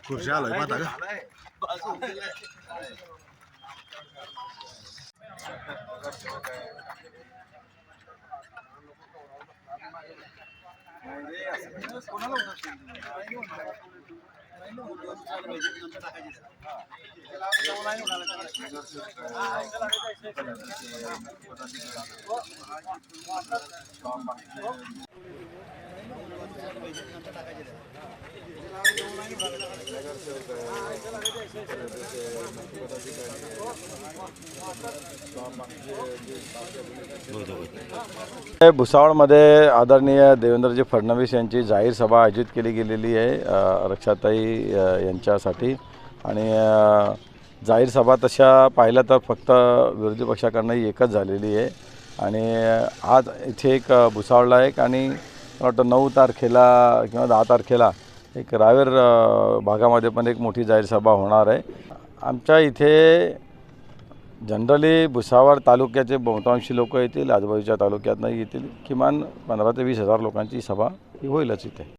खुर्ची आलोय पाहता का? भुसावळमध्ये आदरणीय देवेंद्रजी फडणवीस यांची जाहीर सभा आयोजित केली गेलेली आहे रक्षाताई यांच्यासाठी। आणि जाहीर सभा तशा पाहिलं तर फक्त विरोधी पक्षाकडनं एकच झालेली आहे। आणि आज इथे एक भुसावळला एक आणि मला वाटतं 9 तारखेला किंवा 10 तारखेला एक रावेर भागामध्ये पण एक मोठी जाहीर सभा होणार आहे। आमच्या इथे जनरली भुसावळ तालुक्याचे बहुतांशी लोक येतील, आजूबाजूच्या तालुक्यातनं येतील। किमान 15 ते 20 हजार लोकांची सभा ही होईलच इथे।